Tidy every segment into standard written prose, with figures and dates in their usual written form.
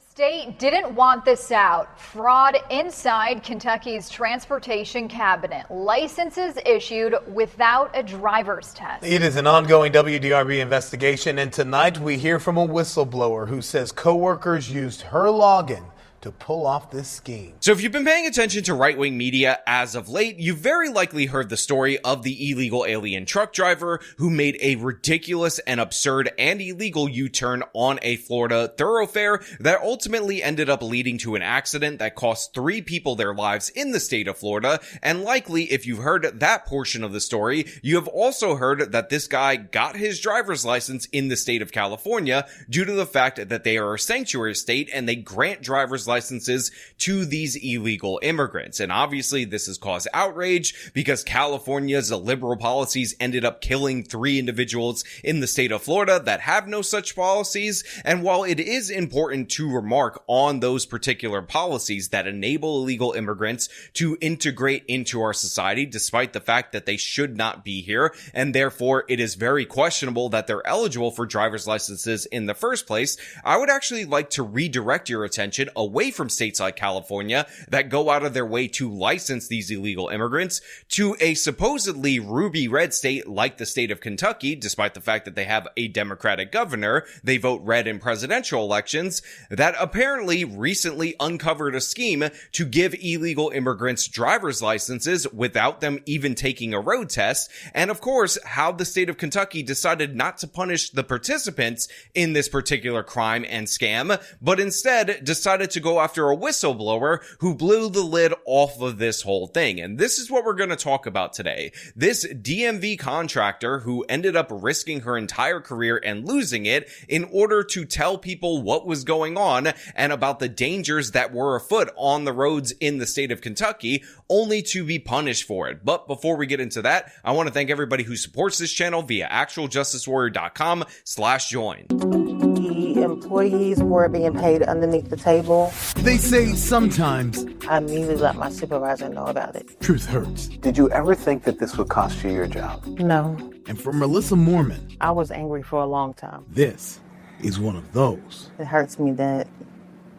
State didn't want this out. Fraud inside Kentucky's transportation cabinet. Licenses issued without a driver's test. It is an ongoing WDRB investigation, and tonight we hear from a whistleblower who says coworkers used her login to pull off this scheme. So if you've been paying attention to right-wing media as of late, you've very likely heard the story of the illegal alien truck driver who made a ridiculous and absurd and illegal U-turn on a Florida thoroughfare that ultimately ended up leading to an accident that cost 3 people their lives in the state of Florida. And likely, if you've heard that portion of the story, you have also heard that this guy got his driver's license in the state of California due to the fact that they are a sanctuary state and they grant driver's licenses to these illegal immigrants. And obviously this has caused outrage because California's liberal policies ended up killing 3 individuals in the state of Florida that have no such policies. And while it is important to remark on those particular policies that enable illegal immigrants to integrate into our society, despite the fact that they should not be here, and therefore it is very questionable that they're eligible for driver's licenses in the first place, I would actually like to redirect your attention away from states like California that go out of their way to license these illegal immigrants to a supposedly ruby red state like the state of Kentucky. Despite the fact that they have a Democratic governor, they vote red in presidential elections, that apparently recently uncovered a scheme to give illegal immigrants driver's licenses without them even taking a road test. And of course, how the state of Kentucky decided not to punish the participants in this particular crime and scam, but instead decided to go after a whistleblower who blew the lid off of this whole thing. And this is what we're going to talk about today. This DMV contractor who ended up risking her entire career and losing it in order to tell people what was going on and about the dangers that were afoot on the roads in the state of Kentucky, only to be punished for it. But before we get into that, I want to thank everybody who supports this channel via actualjusticewarrior.com/join. The employees were being paid underneath the table. They say sometimes I immediately let my supervisor know about it. truth hurts. Did you ever think that this would cost you your job? No, And for Melissa Mormon, I was angry for a long time. this is one of those. It hurts me that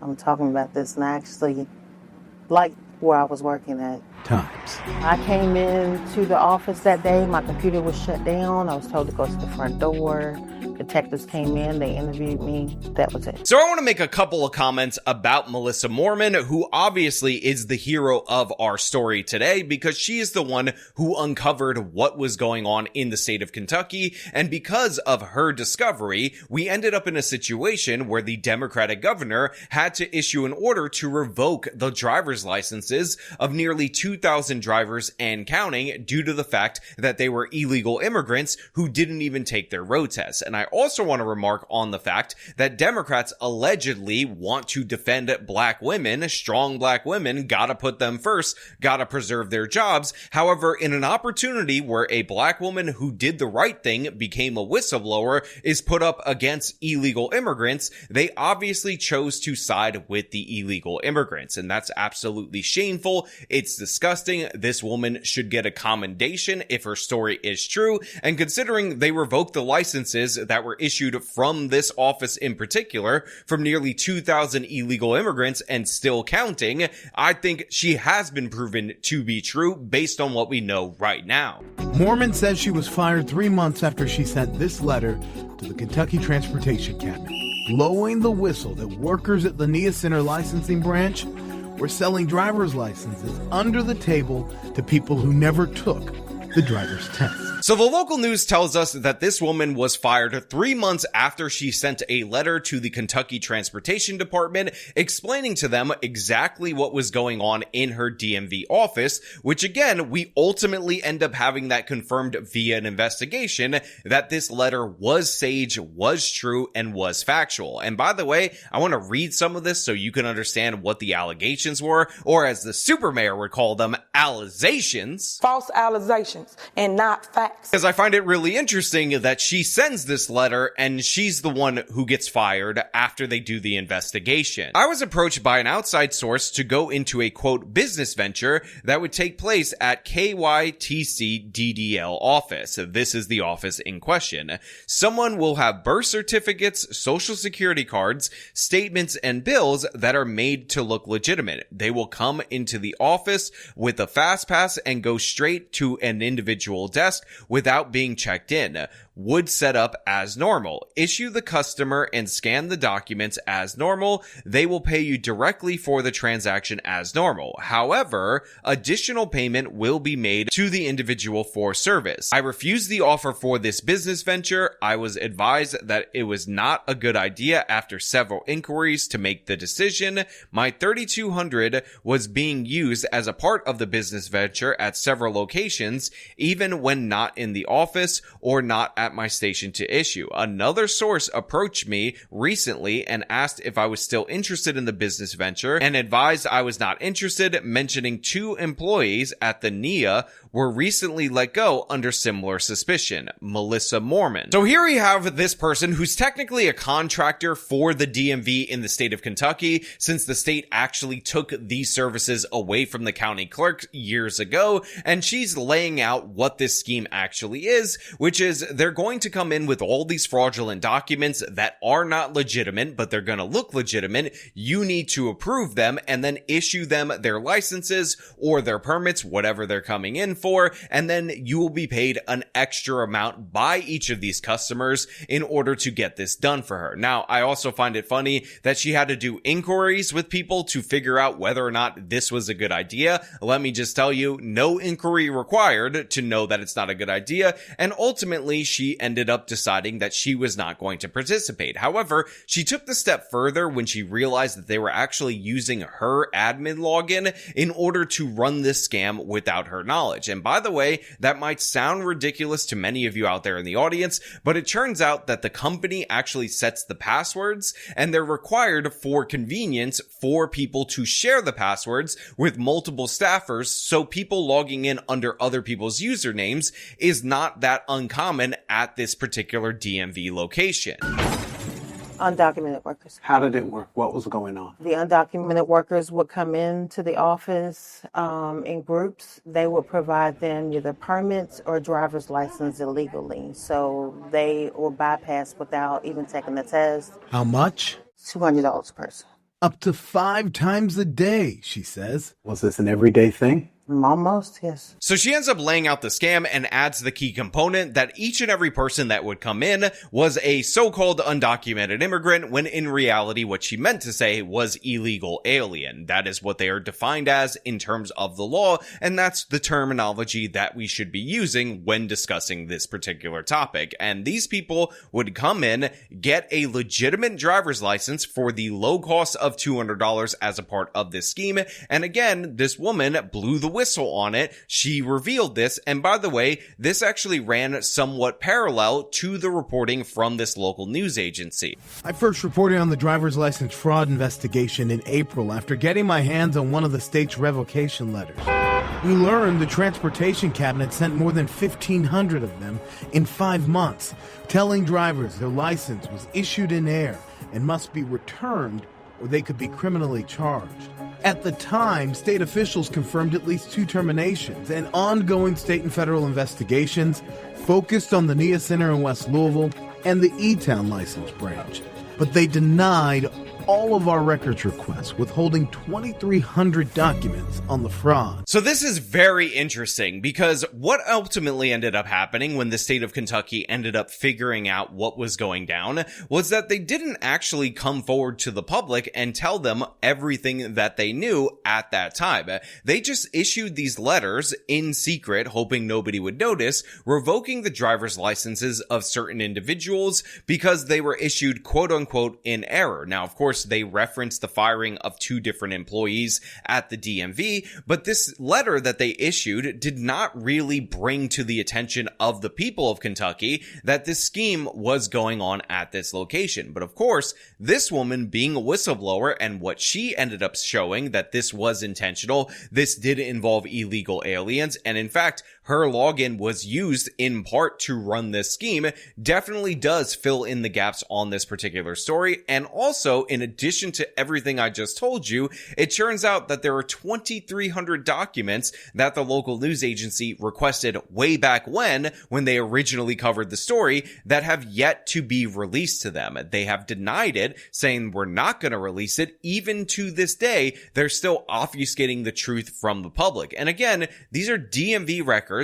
I'm talking about this and I actually like where I was working at. Times. I came into the office that day, my computer was shut down. I was told to go to the front door. Detectives came in, they interviewed me. That was it. So I want to make a couple of comments about Melissa Mormon, who obviously is the hero of our story today because she is the one who uncovered what was going on in the state of Kentucky. And because of her discovery, we ended up in a situation where the Democratic governor had to issue an order to revoke the driver's licenses of nearly 2,000 drivers and counting due to the fact that they were illegal immigrants who didn't even take their road tests. And I also want to remark on the fact that Democrats allegedly want to defend black women. Strong black women, gotta put them first, gotta preserve their jobs. However, in an opportunity where a black woman who did the right thing, became a whistleblower, is put up against illegal immigrants, they obviously chose to side with the illegal immigrants. And that's absolutely shameful. It's disgusting. This woman should get a commendation if her story is true. And considering they revoked the licenses that were issued from this office in particular from nearly 2,000 illegal immigrants and still counting, I think she has been proven to be true based on what we know right now. Mormon says she was fired 3 months after she sent this letter to the Kentucky Transportation Cabinet, blowing the whistle that workers at the NIA Center licensing branch were selling driver's licenses under the table to people who never took the driver's test. So the local news tells us that this woman was fired 3 months after she sent a letter to the Kentucky Transportation Department explaining to them exactly what was going on in her DMV office, which again, we ultimately end up having that confirmed via an investigation that this letter was sage, was true, and was factual. And by the way, I want to read some of this so you can understand what the allegations were, or as the super mayor would call them, allegations. False allegations and not facts. facts. Because I find it really interesting that she sends this letter and she's the one who gets fired after they do the investigation. I was approached by an outside source to go into a quote business venture that would take place at KYTC DDL office. This is the office in question. Someone will have birth certificates, social security cards, statements, and bills that are made to look legitimate. They will come into the office with a fast pass and go straight to an individual desk without being checked in. Would set up as normal. Issue the customer and scan the documents as normal. They will pay you directly for the transaction as normal. However, additional payment will be made to the individual for service. I refused the offer for this business venture. I was advised that it was not a good idea after several inquiries to make the decision. My $3,200 was being used as a part of the business venture at several locations, even when not in the office or not at my station to issue. Another source approached me recently and asked if I was still interested in the business venture and advised I was not interested, mentioning 2 employees at the NIA were recently let go under similar suspicion. Melissa Mormon. So here we have this person who's technically a contractor for the DMV in the state of Kentucky, since the state actually took these services away from the county clerk years ago, and she's laying out what this scheme actually is, which is they're going to come in with all these fraudulent documents that are not legitimate, but they're going to look legitimate. You need to approve them and then issue them their licenses or their permits, whatever they're coming in for, and then you will be paid an extra amount by each of these customers in order to get this done for her. Now, I also find it funny that she had to do inquiries with people to figure out whether or not this was a good idea. Let me just tell you, no inquiry required to know that it's not a good idea, and ultimately she ended up deciding that she was not going to participate. However, she took the step further when she realized that they were actually using her admin login in order to run this scam without her knowledge. And by the way, that might sound ridiculous to many of you out there in the audience, but it turns out that the company actually sets the passwords, and they're required for convenience for people to share the passwords with multiple staffers, so people logging in under other people's usernames is not that uncommon at this particular DMV location. Undocumented workers. How did it work? What was going on? The undocumented workers would come into the office in groups. They would provide them either permits or driver's license illegally. So they were bypassed without even taking the test. How much? $200 per person. Up to 5 times a day, she says. Was this an everyday thing? Almost, yes. So she ends up laying out the scam and adds the key component that each and every person that would come in was a so-called undocumented immigrant, when in reality what she meant to say was illegal alien. That is what they are defined as in terms of the law, and that's the terminology that we should be using when discussing this particular topic. And these people would come in, get a legitimate driver's license for the low cost of $200 as a part of this scheme, and again, this woman blew the whistle on it. She revealed this, and by the way, this actually ran somewhat parallel to the reporting from this local news agency. I first reported on the driver's license fraud investigation in April after getting my hands on one of the state's revocation letters. We learned the transportation cabinet sent more than 1,500 of them in 5 months, telling drivers their license was issued in error and must be returned or they could be criminally charged. At the time, state officials confirmed at least 2 terminations, and ongoing state and federal investigations focused on the NIA Center in West Louisville and the E-Town license branch. But they denied all of our records requests, withholding 2,300 documents on the fraud. So this is very interesting, because what ultimately ended up happening when the state of Kentucky ended up figuring out what was going down was that they didn't actually come forward to the public and tell them everything that they knew at that time. They just issued these letters in secret, hoping nobody would notice, revoking the driver's licenses of certain individuals because they were issued quote unquote in error. Now, of course, course, they referenced the firing of 2 different employees at the DMV, but this letter that they issued did not really bring to the attention of the people of Kentucky that this scheme was going on at this location. But of course, this woman being a whistleblower and what she ended up showing that this was intentional, this did involve illegal aliens, and in fact, her login was used in part to run this scheme, definitely does fill in the gaps on this particular story. And also, in addition to everything I just told you, it turns out that there are 2,300 documents that the local news agency requested way back when they originally covered the story that have yet to be released to them. They have denied it, saying we're not going to release it. Even to this day, they're still obfuscating the truth from the public. And again, these are DMV records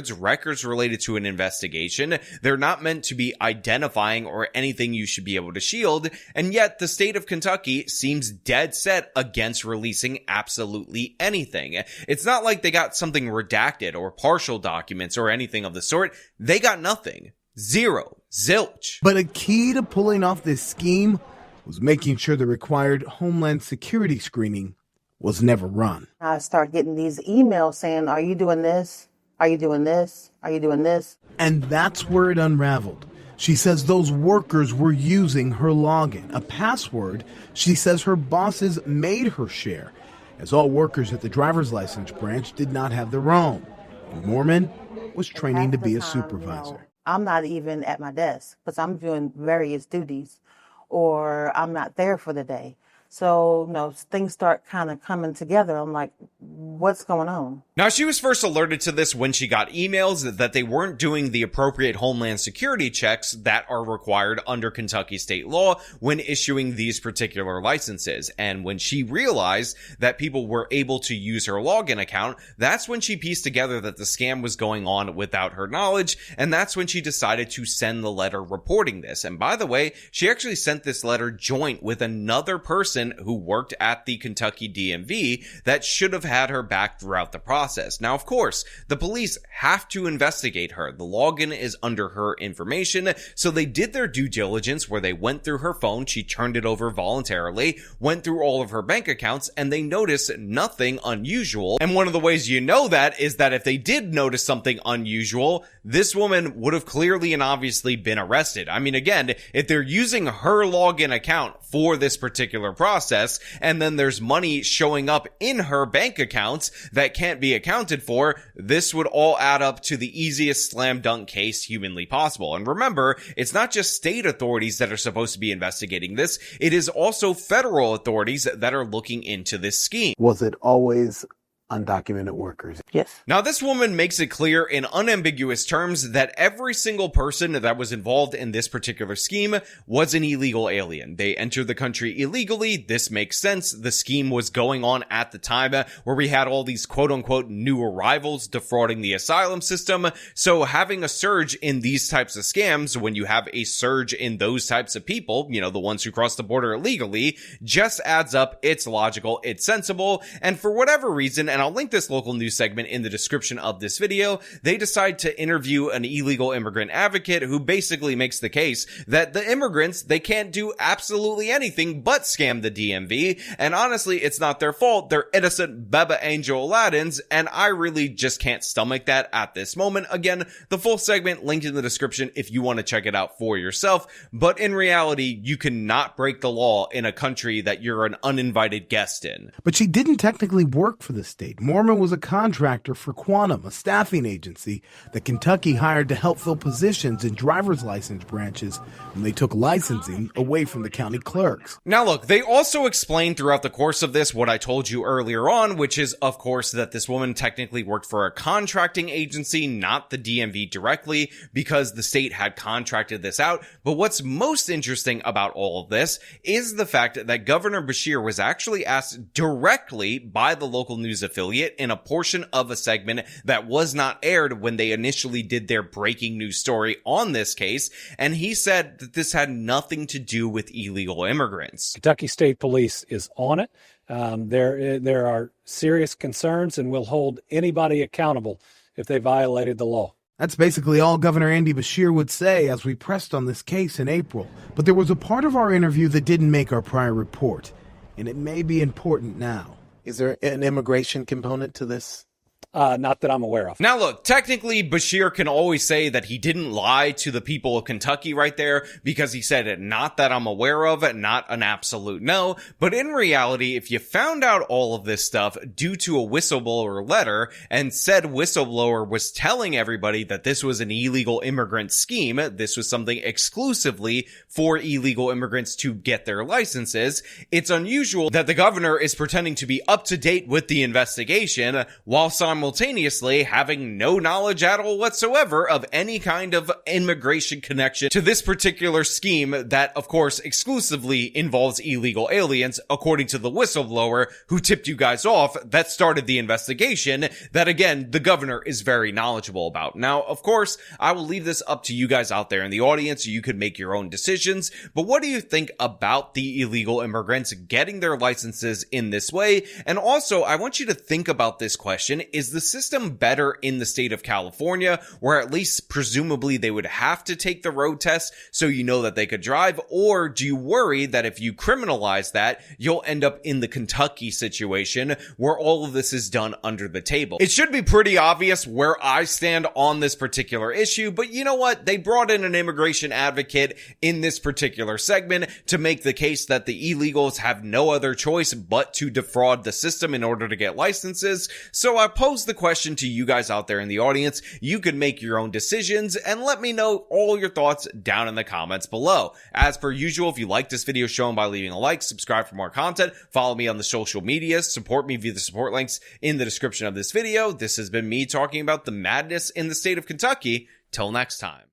related to an investigation. They're not meant to be identifying or anything you should be able to shield, and yet the state of Kentucky seems dead set against releasing absolutely anything. It's not like they got something redacted or partial documents or anything of the sort. They got nothing. Zero. Zilch. But a key to pulling off this scheme was making sure the required Homeland Security screening was never run. I start getting these emails saying, are you doing this? Are you doing this? Are you doing this? And that's where it unraveled. She says those workers were using her login, a password she says her bosses made her share, as all workers at the driver's license branch did not have their own. And Mormon was training to be a supervisor. I'm not even at my desk because I'm doing various duties, or I'm not there for the day. So, things start kind of coming together. I'm like, what's going on? Now, she was first alerted to this when she got emails that they weren't doing the appropriate Homeland Security checks that are required under Kentucky state law when issuing these particular licenses. And when she realized that people were able to use her login account, that's when she pieced together that the scam was going on without her knowledge. And that's when she decided to send the letter reporting this. And by the way, she actually sent this letter joint with another person who worked at the Kentucky DMV that should have had her back throughout the process. Now, of course, the police have to investigate her. The login is under her information, so they did their due diligence where they went through her phone, she turned it over voluntarily, went through all of her bank accounts, and they noticed nothing unusual. And one of the ways you know that is that if they did notice something unusual, this woman would have clearly and obviously been arrested. I mean, again, if they're using her login account for this particular process, and then there's money showing up in her bank accounts that can't be accounted for, this would all add up to the easiest slam dunk case humanly possible. And remember, it's not just state authorities that are supposed to be investigating this, it is also federal authorities that are looking into this scheme. Was it always undocumented workers? Yes. Now, this woman makes it clear in unambiguous terms that every single person that was involved in this particular scheme was an illegal alien. They entered the country illegally. This makes sense. The scheme was going on at the time where we had all these quote-unquote new arrivals defrauding the asylum system. So having a surge in these types of scams, when you have a surge in those types of people, the ones who cross the border illegally, just adds up. It's logical. It's sensible. And for whatever reason, and I'll link this local news segment in the description of this video, they decide to interview an illegal immigrant advocate who basically makes the case that the immigrants, they can't do absolutely anything but scam the DMV, and honestly, it's not their fault. They're innocent Baba Angel Aladdins, and I really just can't stomach that at this moment. Again, the full segment linked in the description if you want to check it out for yourself, but in reality, you cannot break the law in a country that you're an uninvited guest in. But she didn't technically work for the state. Mormon was a contractor for Quantum, a staffing agency that Kentucky hired to help fill positions in driver's license branches when they took licensing away from the county clerks. Now look, they also explained throughout the course of this what I told you earlier on, which is, of course, that this woman technically worked for a contracting agency, not the DMV directly, because the state had contracted this out. But what's most interesting about all of this is the fact that Governor Beshear was actually asked directly by the local news affiliate in a portion of a segment that was not aired when they initially did their breaking news story on this case, and he said that this had nothing to do with illegal immigrants. Kentucky State Police is on it. There are serious concerns, and will hold anybody accountable if they violated the law. That's basically all Governor Andy Beshear would say as we pressed on this case in April. But there was a part of our interview that didn't make our prior report, and it may be important now. Is there an immigration component to this? Not that I'm aware of. Now look, technically Beshear can always say that he didn't lie to the people of Kentucky right there because he said it, not that I'm aware of, not an absolute no. But in reality, if you found out all of this stuff due to a whistleblower letter and said whistleblower was telling everybody that this was an illegal immigrant scheme, this was something exclusively for illegal immigrants to get their licenses, it's unusual that the governor is pretending to be up to date with the investigation while simultaneously having no knowledge at all whatsoever of any kind of immigration connection to this particular scheme that, of course, exclusively involves illegal aliens, according to the whistleblower who tipped you guys off that started the investigation that, again, the governor is very knowledgeable about. Now, of course, I will leave this up to you guys out there in the audience. You could make your own decisions, but what do you think about the illegal immigrants getting their licenses in this way? And also, I want you to think about this question. Is the system better in the state of California, where at least presumably they would have to take the road test so you know that they could drive? Or do you worry that if you criminalize that, you'll end up in the Kentucky situation where all of this is done under the table? It should be pretty obvious where I stand on this particular issue, but you know what? They brought in an immigration advocate in this particular segment to make the case that the illegals have no other choice but to defraud the system in order to get licenses. So I pose the question to you guys out there in the audience. You can make your own decisions and let me know all your thoughts down in the comments below. As per usual, if you like this video, show them by leaving a like, subscribe for more content, follow me on the social medias, support me via the support links in the description of this video. This has been me talking about the madness in the state of Kentucky. Till next time.